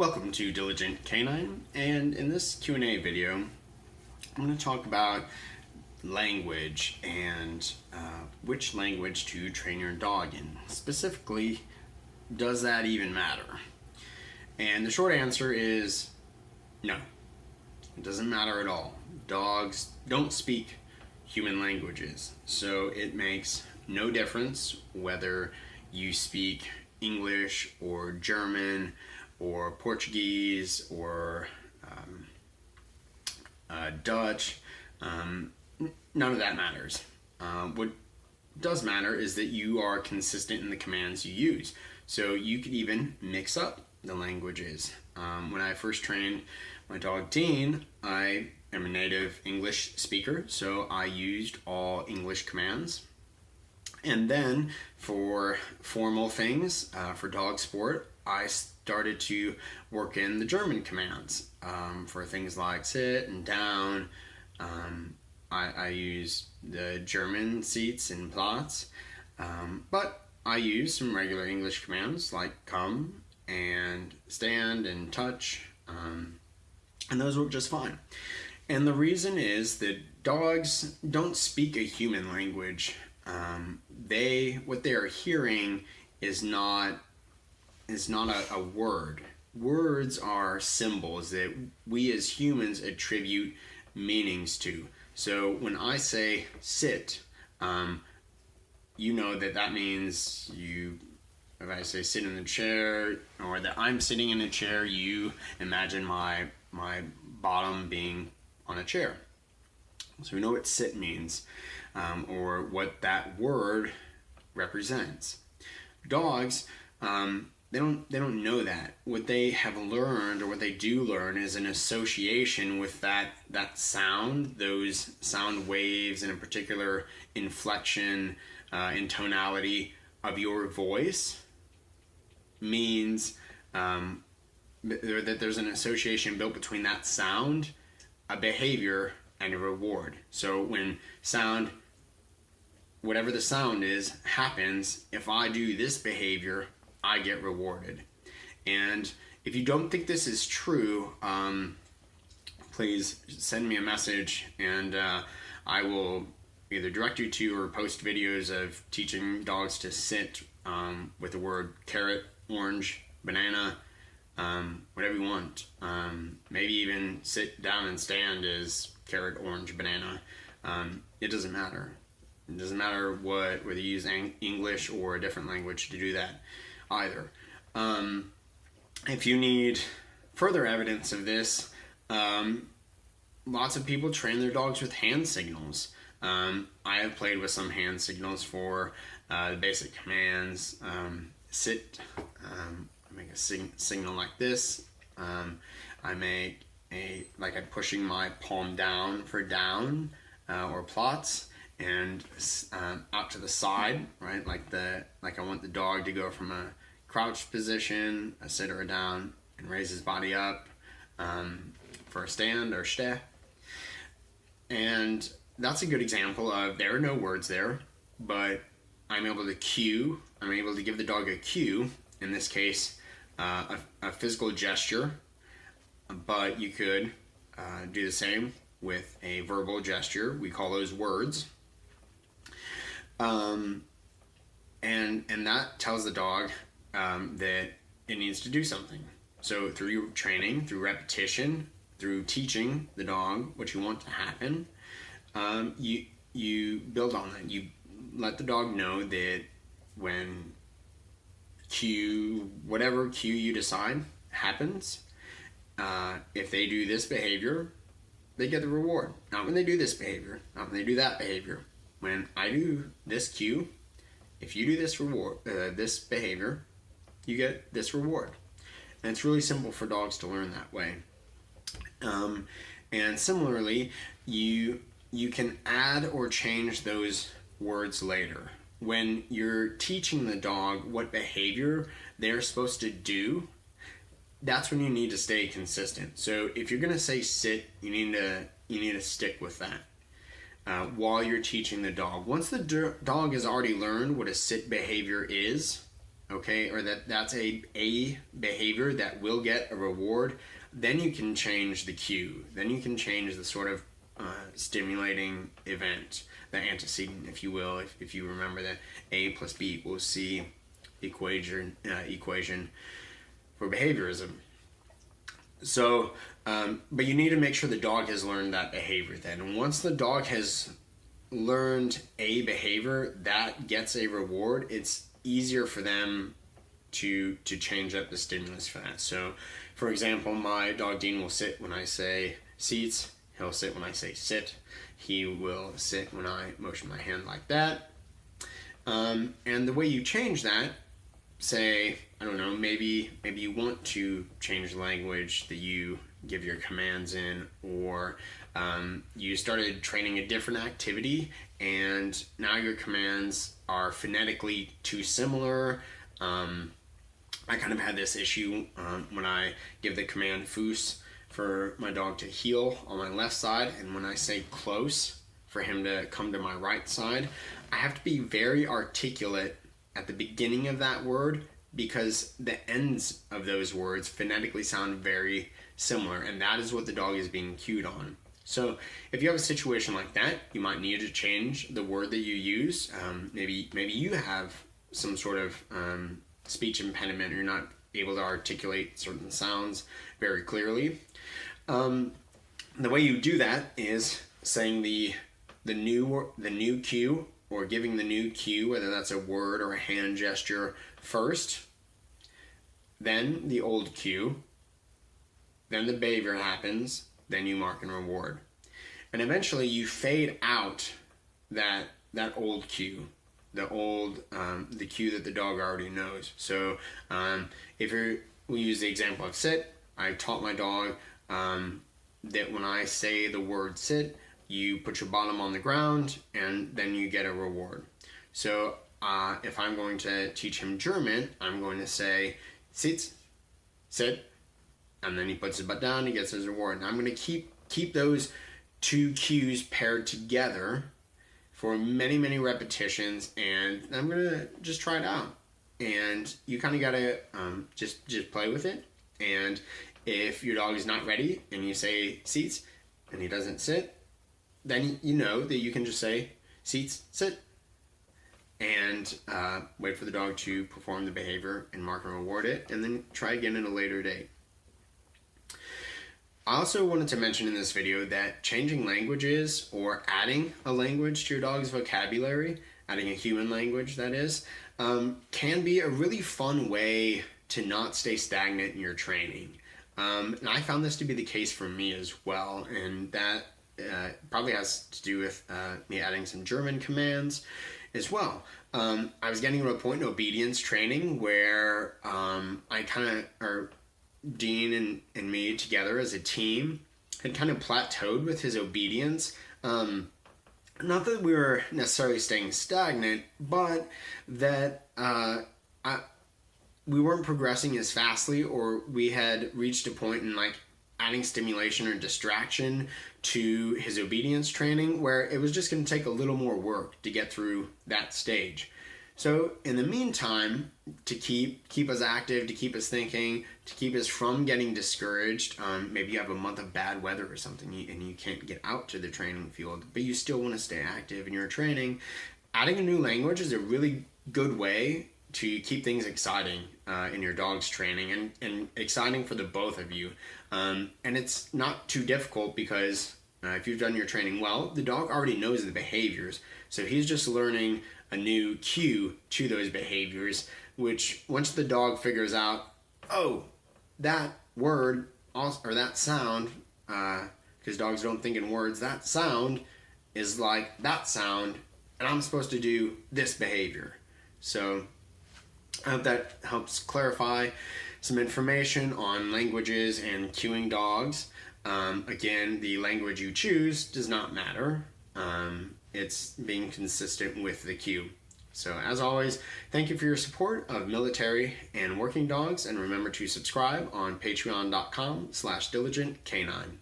Welcome to Diligent Canine, and in this Q&A video, I'm going to talk about language and which language to train your dog in. Specifically, does that even matter? And the short answer is no. It doesn't matter at all. Dogs don't speak human languages, so it makes no difference whether you speak English or German or Portuguese or Dutch. None of that matters. What does matter is that you are consistent in the commands you use. So you could even mix up the languages. When I first trained my dog Dean, I am a native English speaker, so I used all English commands. And then for formal things, for dog sport, I started to work in the German commands for things like sit and down. I use the German seats and Platz, but I use some regular English commands like come and stand and touch, and those work just fine. And the reason is that dogs don't speak a human language. What they are hearing is not a word. Words are symbols that we as humans attribute meanings to. So when I say sit, you know that means if I say sit in the chair, or that I'm sitting in a chair, you imagine my bottom being on a chair. So we know what sit means, or what that word represents. Dogs, they don't know that. What they have learned, or what they do learn, is an association with that sound, those sound waves, and a particular inflection and tonality of your voice means that there's an association built between that sound, a behavior, and a reward. So when sound, whatever the sound is, happens, if I do this behavior, I get rewarded. And if you don't think this is true, please send me a message, and I will either direct you to or post videos of teaching dogs to sit with the word carrot, orange, banana, whatever you want. Maybe even sit down and stand is carrot, orange, banana. It doesn't matter. It doesn't matter whether you use English or a different language to do that either. If you need further evidence of this, lots of people train their dogs with hand signals. I have played with some hand signals for the basic commands. Sit, I make a signal like this. I make I'm pushing my palm down for down, or Platz, and out to the side, right? Like I want the dog to go from a crouched position, a sit or a down, and raise his body up for a stand or ste. And that's a good example of, there are no words there, but I'm able to cue. I'm able to give the dog a cue. In this case, a physical gesture, but you could do the same with a verbal gesture. We call those words. And that tells the dog that it needs to do something. So through training, through repetition, through teaching the dog what you want to happen, you build on that. You let the dog know that when whatever cue you decide happens, if they do this behavior, they get the reward. Not when they do this behavior, not when they do that behavior. When I do this cue, if you do this behavior, you get this reward. And it's really simple for dogs to learn that way. And similarly, you can add or change those words later. When you're teaching the dog what behavior they're supposed to do, that's when you need to stay consistent. So if you're going to say sit, you need to stick with that while you're teaching the dog. Once the dog has already learned what a sit behavior is, okay, or that's a behavior that will get a reward, then you can change the cue. Then you can change the sort of stimulating event, the antecedent, if you will, if you remember that A plus B equals C equation for behaviorism. So, but you need to make sure the dog has learned that behavior then. And once the dog has learned a behavior that gets a reward, it's easier for them to change up the stimulus for that. So, for example, my dog Dean will sit when I say seats. He'll sit when I say sit. He will sit when I motion my hand like that. And the way you change that, say, I don't know, maybe you want to change the language that you give your commands in, or you started training a different activity and now your commands are phonetically too similar. I kind of had this issue when I give the command foos for my dog to heel on my left side, and when I say close for him to come to my right side, I have to be very articulate at the beginning of that word because the ends of those words phonetically sound very similar, and that is what the dog is being cued on. So if you have a situation like that, you might need to change the word that you use. Maybe you have some sort of speech impediment, or you're not able to articulate certain sounds very clearly. The way you do that is saying the new cue, or giving the new cue, whether that's a word or a hand gesture first, then the old cue, then the behavior happens, then you mark and reward. And eventually you fade out that old cue, the cue that the dog already knows. So we use the example of sit. I taught my dog that when I say the word sit, you put your bottom on the ground and then you get a reward. So if I'm going to teach him German, I'm going to say sitz, sit, and then he puts his butt down, he gets his reward. And I'm going to keep those two cues paired together for many, many repetitions, and I'm going to just try it out. And you kind of got to just play with it. And if your dog is not ready and you say seats and he doesn't sit, then you know that you can just say seats, sit, and wait for the dog to perform the behavior and mark and reward it, and then try again at a later date. I also wanted to mention in this video that changing languages, or adding a language to your dog's vocabulary, adding a human language that is, can be a really fun way to not stay stagnant in your training. And I found this to be the case for me as well, and that probably has to do with me adding some German commands as well. I was getting to a point in obedience training where Dean and me together as a team had kind of plateaued with his obedience. Not that we were necessarily staying stagnant, but that we weren't progressing as fastly, or we had reached a point in adding stimulation or distraction to his obedience training where it was just going to take a little more work to get through that stage. So in the meantime, to keep us active, to keep us thinking, to keep us from getting discouraged, maybe you have a month of bad weather or something and you can't get out to the training field, but you still want to stay active in your training, adding a new language is a really good way to keep things exciting in your dog's training, and exciting for the both of you. And it's not too difficult because if you've done your training well, the dog already knows the behaviors. So he's just learning a new cue to those behaviors, which once the dog figures out, oh, that word or that sound, because dogs don't think in words, that sound is like that sound, and I'm supposed to do this behavior. So I hope that helps clarify some information on languages and cueing dogs. Again, the language you choose does not matter. It's being consistent with the cue. So as always, thank you for your support of military and working dogs, and remember to subscribe on patreon.com/diligentcanine.